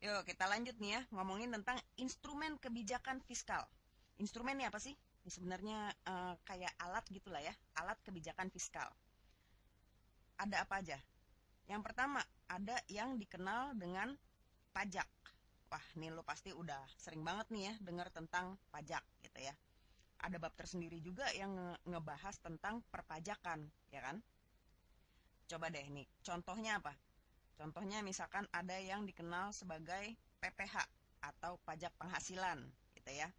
Yuk, kita lanjut nih ya, ngomongin tentang instrumen kebijakan fiskal. Instrumen ini apa sih? Ini sebenarnya kayak alat gitulah ya, alat kebijakan fiskal. Ada apa aja? Yang pertama, ada yang dikenal dengan pajak. Wah, nih lo pasti udah sering banget nih ya dengar tentang pajak gitu ya. Ada bab tersendiri juga yang ngebahas tentang perpajakan, ya kan? Coba deh nih, contohnya apa? Contohnya misalkan ada yang dikenal sebagai PPH atau pajak penghasilan gitu ya.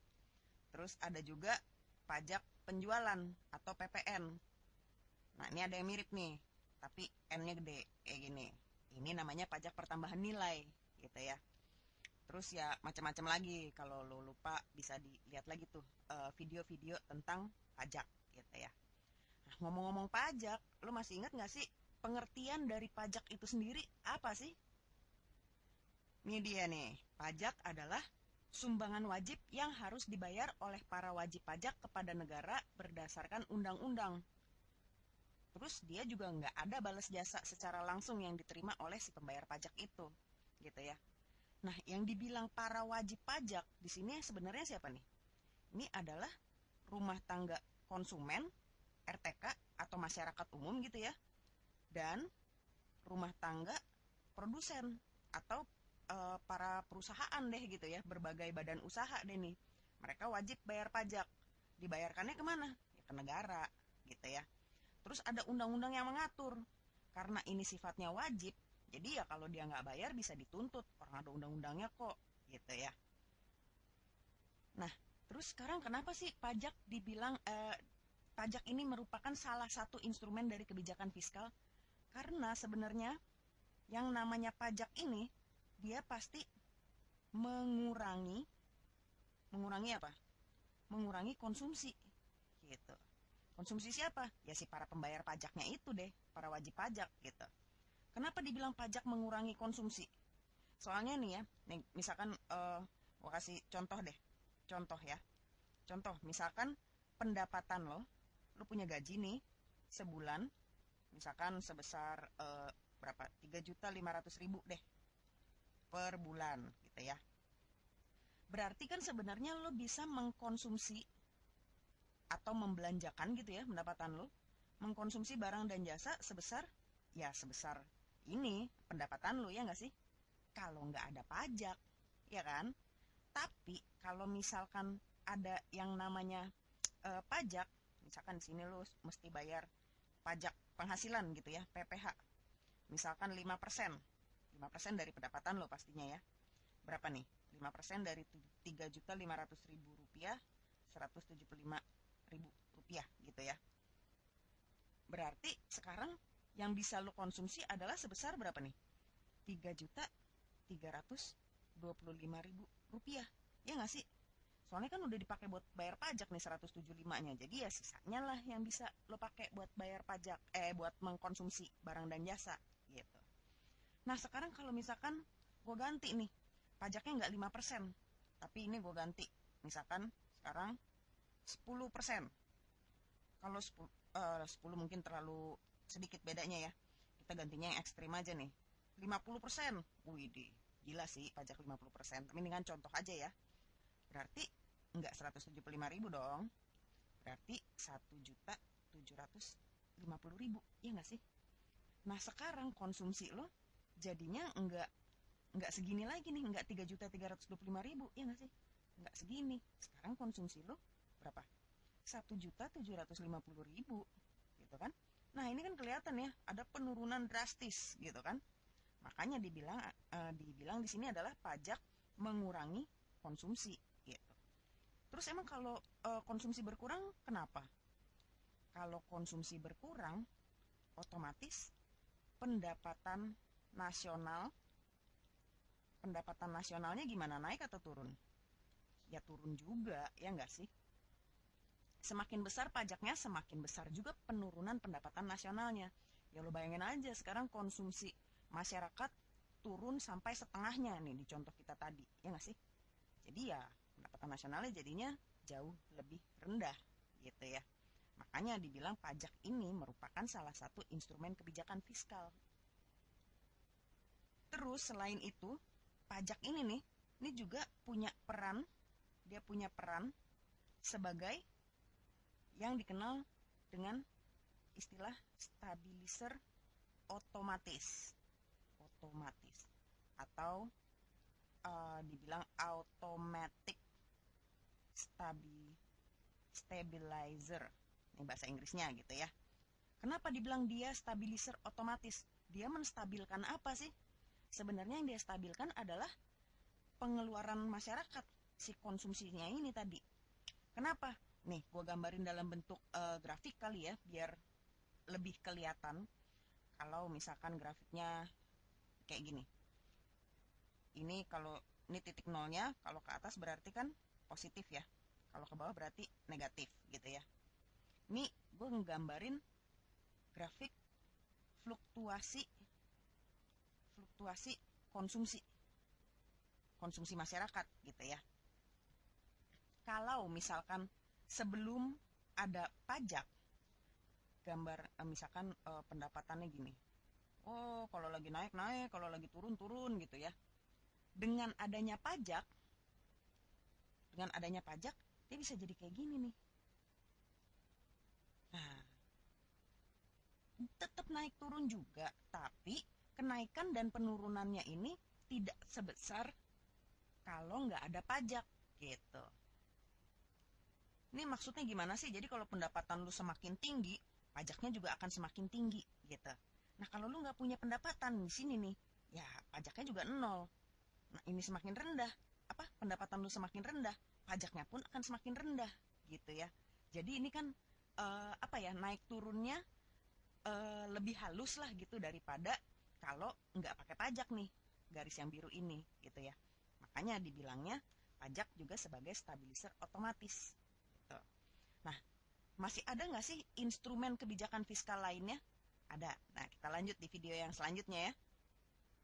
Terus ada juga pajak penjualan atau PPN. Nah, ini ada yang mirip nih, tapi N-nya gede kayak gini. Ini namanya pajak pertambahan nilai gitu ya. Terus ya macam-macam lagi. Kalau lo lupa bisa dilihat lagi tuh video-video tentang pajak gitu ya. Nah, ngomong-ngomong pajak, lo masih ingat nggak sih pengertian dari pajak itu sendiri apa sih? Ini dia nih, pajak adalah sumbangan wajib yang harus dibayar oleh para wajib pajak kepada negara berdasarkan undang-undang. Terus dia juga nggak ada balas jasa secara langsung yang diterima oleh si pembayar pajak itu, gitu ya. Nah, yang dibilang para wajib pajak di sini sebenarnya siapa nih? Ini adalah rumah tangga konsumen, RTK atau masyarakat umum gitu ya, dan rumah tangga produsen atau para perusahaan deh gitu ya, berbagai badan usaha deh nih. Mereka wajib bayar pajak. Dibayarkannya kemana? Ya ke negara gitu ya. Terus ada undang-undang yang mengatur. Karena ini sifatnya wajib, jadi ya kalau dia nggak bayar bisa dituntut. Orang ada undang-undangnya kok gitu ya. Nah, terus sekarang kenapa sih pajak dibilang pajak ini merupakan salah satu instrumen dari kebijakan fiskal? Karena sebenarnya yang namanya pajak ini dia pasti mengurangi mengurangi apa? Mengurangi konsumsi gitu. Konsumsi siapa? Ya si para pembayar pajaknya itu deh, para wajib pajak gitu. Kenapa dibilang pajak mengurangi konsumsi? Soalnya nih ya, nih misalkan gua kasih contoh deh. Contoh ya. Contoh, misalkan pendapatan lo punya gaji nih sebulan, misalkan sebesar berapa? 3.500.000 deh per bulan gitu ya. Berarti kan sebenarnya lo bisa mengkonsumsi atau membelanjakan gitu ya pendapatan lo, mengkonsumsi barang dan jasa sebesar ya sebesar ini pendapatan lo ya nggak sih? Kalau nggak ada pajak, ya kan? Tapi kalau misalkan ada yang namanya pajak, misalkan di sini lo mesti bayar pajak penghasilan gitu ya, PPH. Misalkan 5%. 5% dari pendapatan lo pastinya ya. Berapa nih? 5% dari 3.500.000 rupiah, 175.000 rupiah gitu ya. Berarti sekarang yang bisa lo konsumsi adalah sebesar berapa nih? 3.325.000 rupiah. Ya nggak sih? Soalnya kan udah dipakai buat bayar pajak nih 175-nya. Jadi ya sisanya lah yang bisa lo pakai buat bayar pajak, buat mengkonsumsi barang dan jasa gitu. Nah, sekarang kalau misalkan gue ganti nih, pajaknya nggak 5%, tapi ini gue ganti. Misalkan sekarang 10%. Kalau 10 mungkin terlalu sedikit bedanya ya. Kita gantinya yang ekstrim aja nih. 50%. Wih, gila sih pajak 50%. Tapi ini kan contoh aja ya. Berarti enggak 175.000 dong. Berarti 1.750.000. Iya nggak sih? Nah, sekarang konsumsi lo jadinya enggak segini lagi nih, enggak 3.325.000, ya nggak sih? Enggak segini. Sekarang konsumsi lo berapa? 1.750.000 gitu kan. Nah, ini kan kelihatan ya, ada penurunan drastis gitu kan. Makanya dibilang di sini adalah pajak mengurangi konsumsi gitu. Terus emang kalau konsumsi berkurang kenapa? Kalau konsumsi berkurang, otomatis pendapatan nasional pendapatan nasionalnya gimana, naik atau turun? Ya turun juga, ya nggak sih? Semakin besar pajaknya, semakin besar juga penurunan pendapatan nasionalnya. Ya lo bayangin aja sekarang konsumsi masyarakat turun sampai setengahnya nih di contoh kita tadi, ya nggak sih? Jadi ya pendapatan nasionalnya jadinya jauh lebih rendah gitu ya. Makanya dibilang pajak ini merupakan salah satu instrumen kebijakan fiskal. Terus selain itu, pajak ini juga punya peran, dia punya peran sebagai yang dikenal dengan istilah stabilizer otomatis, atau dibilang automatic stabilizer. Ini bahasa Inggrisnya gitu ya. Kenapa dibilang dia stabilizer otomatis? Dia menstabilkan apa sih? Sebenarnya yang dia stabilkan adalah pengeluaran masyarakat, si konsumsinya ini tadi. Kenapa? Nih, gue gambarin dalam bentuk grafik kali ya, biar lebih kelihatan. Kalau misalkan grafiknya kayak gini. Ini titik nolnya, kalau ke atas berarti kan positif ya. Kalau ke bawah berarti negatif gitu ya. Ini gue nggambarin grafik fluktuasi konsumsi masyarakat gitu ya. Kalau misalkan sebelum ada pajak, gambar misalkan pendapatannya gini. Oh, kalau lagi naik naik, kalau lagi turun turun gitu ya. Dengan adanya pajak, dia bisa jadi kayak gini nih. Nah, tetap naik turun juga, tapi kenaikan dan penurunannya ini tidak sebesar kalau nggak ada pajak gitu. Ini maksudnya gimana sih? Jadi kalau pendapatan lu semakin tinggi, pajaknya juga akan semakin tinggi gitu. Nah kalau lu nggak punya pendapatan di sini nih, ya pajaknya juga nol. Nah ini semakin rendah, pendapatan lu semakin rendah, pajaknya pun akan semakin rendah gitu ya. Jadi ini kan naik turunnya lebih halus lah gitu daripada kalau nggak pakai pajak nih, garis yang biru ini gitu ya. Makanya dibilangnya pajak juga sebagai stabilizer otomatis gitu. Nah, masih ada nggak sih instrumen kebijakan fiskal lainnya? Ada. Nah, kita lanjut di video yang selanjutnya ya.